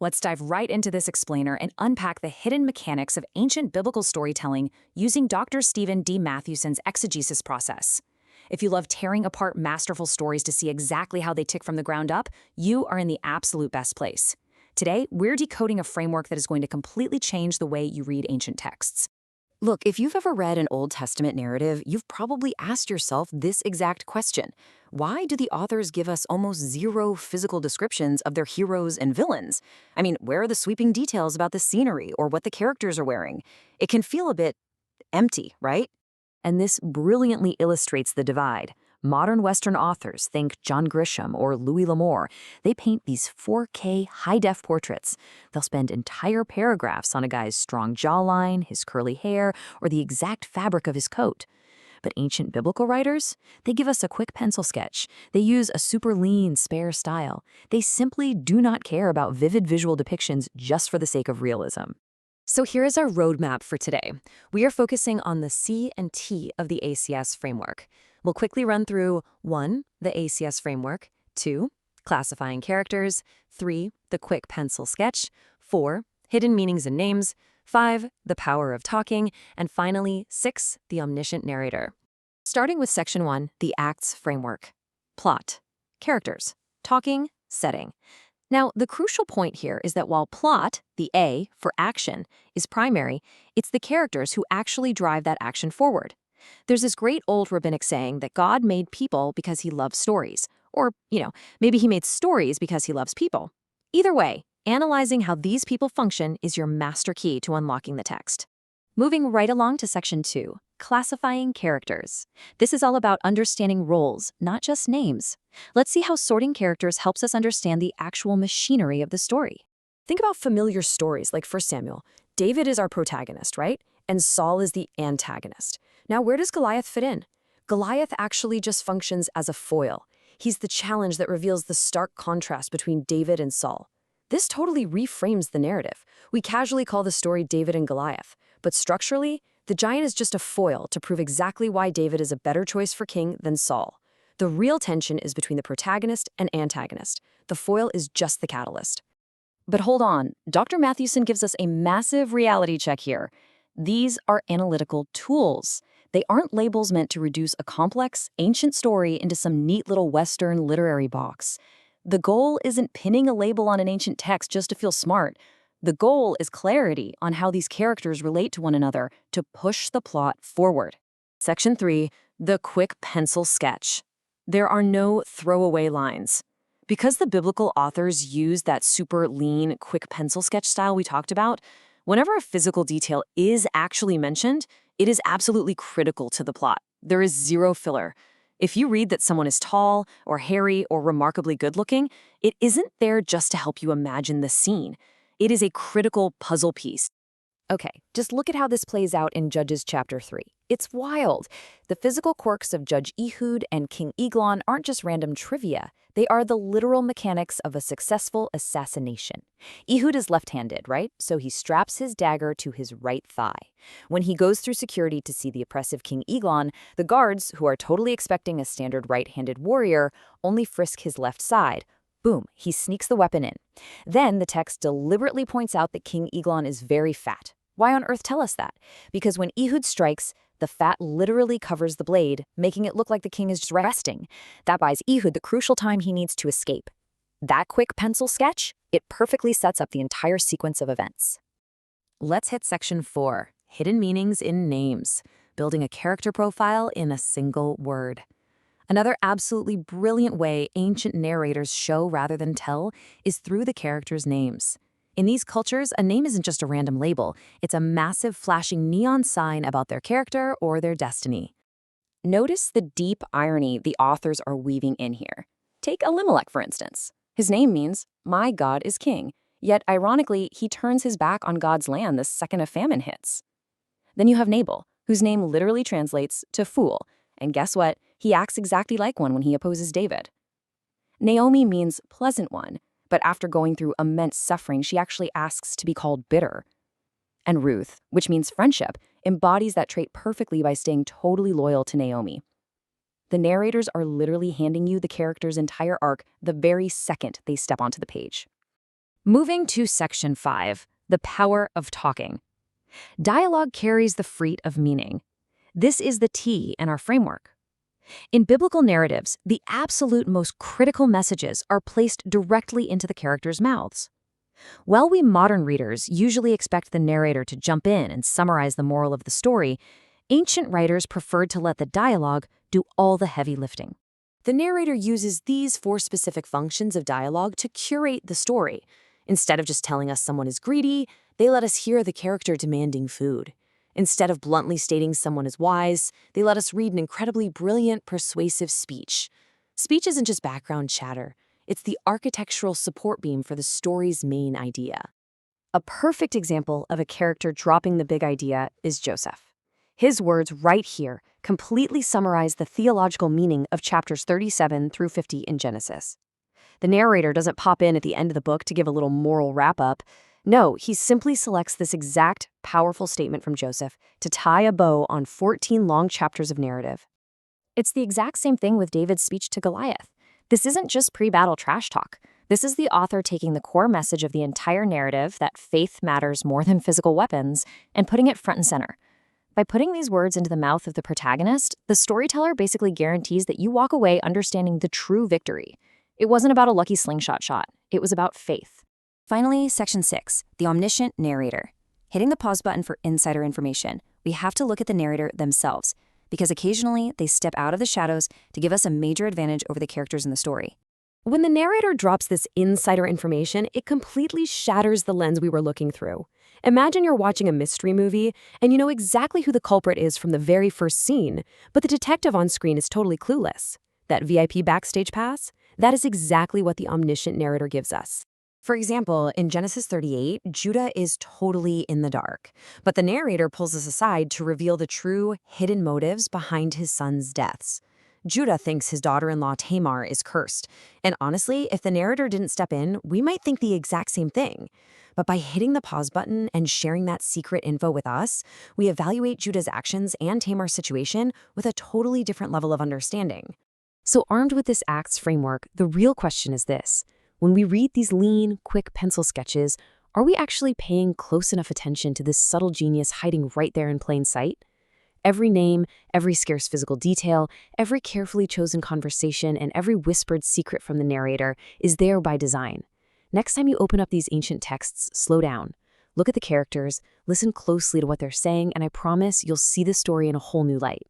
Let's dive right into this explainer and unpack the hidden mechanics of ancient biblical storytelling using Dr. Stephen D. Mathewson's exegesis process. If you love tearing apart masterful stories to see exactly how they tick from the ground up, you are in the absolute best place. Today, we're decoding a framework that is going to completely change the way you read ancient texts. Look, if you've ever read an Old Testament narrative, you've probably asked yourself this exact question. Why do the authors give us almost zero physical descriptions of their heroes and villains? I mean, where are the sweeping details about the scenery or what the characters are wearing? It can feel a bit empty, right? And this brilliantly illustrates the divide. Modern Western authors, think John Grisham or Louis L'Amour, they paint these 4K high-def portraits. They'll spend entire paragraphs on a guy's strong jawline, his curly hair, or the exact fabric of his coat. But ancient biblical writers, they give us a quick pencil sketch. They use a super lean, spare style. They simply do not care about vivid visual depictions just for the sake of realism. So here is our roadmap for today. We are focusing on the C and T of the ACS framework. We'll quickly run through 1. The ACS framework, 2. Classifying characters, 3. The quick pencil sketch, 4. Hidden meanings and names, 5. The power of talking, and finally, 6. The omniscient narrator. Starting with Section 1, the Acts framework. Plot, characters, talking, setting. Now, the crucial point here is that while plot, the A for action, is primary, it's the characters who actually drive that action forward. There's this great old rabbinic saying that God made people because he loves stories. Or, maybe he made stories because he loves people. Either way, analyzing how these people function is your master key to unlocking the text. Moving right along to Section 2, classifying characters. This is all about understanding roles, not just names. Let's see how sorting characters helps us understand the actual machinery of the story. Think about familiar stories like 1 Samuel. David is our protagonist, right? And Saul is the antagonist. Now, where does Goliath fit in? Goliath actually just functions as a foil. He's the challenge that reveals the stark contrast between David and Saul. This totally reframes the narrative. We casually call the story David and Goliath, but structurally, the giant is just a foil to prove exactly why David is a better choice for king than Saul. The real tension is between the protagonist and antagonist. The foil is just the catalyst. But hold on, Dr. Mathewson gives us a massive reality check here. These are analytical tools. They aren't labels meant to reduce a complex, ancient story into some neat little Western literary box. The goal isn't pinning a label on an ancient text just to feel smart. The goal is clarity on how these characters relate to one another to push the plot forward. Section 3, the quick pencil sketch. There are no throwaway lines. Because the biblical authors use that super lean, quick pencil sketch style we talked about, whenever a physical detail is actually mentioned, it is absolutely critical to the plot. There is zero filler. If you read that someone is tall or hairy or remarkably good-looking, it isn't there just to help you imagine the scene. It is a critical puzzle piece. Okay, just look at how this plays out in Judges chapter 3. It's wild. The physical quirks of Judge Ehud and King Eglon aren't just random trivia. They are the literal mechanics of a successful assassination. Ehud is left-handed, right? So he straps his dagger to his right thigh. When he goes through security to see the oppressive King Eglon, the guards, who are totally expecting a standard right-handed warrior, only frisk his left side. Boom, he sneaks the weapon in. Then the text deliberately points out that King Eglon is very fat. Why on earth tell us that? Because when Ehud strikes, the fat literally covers the blade, making it look like the king is just resting. That buys Ehud the crucial time he needs to escape. That quick pencil sketch, it perfectly sets up the entire sequence of events. Let's hit Section 4, hidden meanings in names, building a character profile in a single word. Another absolutely brilliant way ancient narrators show rather than tell is through the characters' names. In these cultures, a name isn't just a random label. It's a massive flashing neon sign about their character or their destiny. Notice the deep irony the authors are weaving in here. Take Elimelech, for instance. His name means, "My God is king," yet ironically, he turns his back on God's land the second a famine hits. Then you have Nabal, whose name literally translates to fool, and guess what? He acts exactly like one when he opposes David. Naomi means pleasant one, but after going through immense suffering, she actually asks to be called bitter. And Ruth, which means friendship, embodies that trait perfectly by staying totally loyal to Naomi. The narrators are literally handing you the character's entire arc the very second they step onto the page. Moving to Section 5, the power of talking. Dialogue carries the freight of meaning. This is the T in our framework. In biblical narratives, the absolute most critical messages are placed directly into the characters' mouths. While we modern readers usually expect the narrator to jump in and summarize the moral of the story, ancient writers preferred to let the dialogue do all the heavy lifting. The narrator uses these 4 specific functions of dialogue to curate the story. Instead of just telling us someone is greedy, they let us hear the character demanding food. Instead of bluntly stating someone is wise, they let us read an incredibly brilliant, persuasive speech. Speech isn't just background chatter. It's the architectural support beam for the story's main idea. A perfect example of a character dropping the big idea is Joseph. His words right here completely summarize the theological meaning of chapters 37 through 50 in Genesis. The narrator doesn't pop in at the end of the book to give a little moral wrap-up. No, he simply selects this exact, powerful statement from Joseph to tie a bow on 14 long chapters of narrative. It's the exact same thing with David's speech to Goliath. This isn't just pre-battle trash talk. This is the author taking the core message of the entire narrative, that faith matters more than physical weapons, and putting it front and center. By putting these words into the mouth of the protagonist, the storyteller basically guarantees that you walk away understanding the true victory. It wasn't about a lucky slingshot shot. It was about faith. Finally, Section 6, the omniscient narrator. Hitting the pause button for insider information, we have to look at the narrator themselves, because occasionally they step out of the shadows to give us a major advantage over the characters in the story. When the narrator drops this insider information, it completely shatters the lens we were looking through. Imagine you're watching a mystery movie, and you know exactly who the culprit is from the very first scene, but the detective on screen is totally clueless. That VIP backstage pass? That is exactly what the omniscient narrator gives us. For example, in Genesis 38, Judah is totally in the dark, but the narrator pulls us aside to reveal the true, hidden motives behind his sons' deaths. Judah thinks his daughter-in-law Tamar is cursed, and honestly, if the narrator didn't step in, we might think the exact same thing. But by hitting the pause button and sharing that secret info with us, we evaluate Judah's actions and Tamar's situation with a totally different level of understanding. So armed with this acts framework, the real question is this. When we read these lean, quick pencil sketches, are we actually paying close enough attention to this subtle genius hiding right there in plain sight? Every name, every scarce physical detail, every carefully chosen conversation, and every whispered secret from the narrator is there by design. Next time you open up these ancient texts, slow down. Look at the characters, listen closely to what they're saying, and I promise you'll see the story in a whole new light.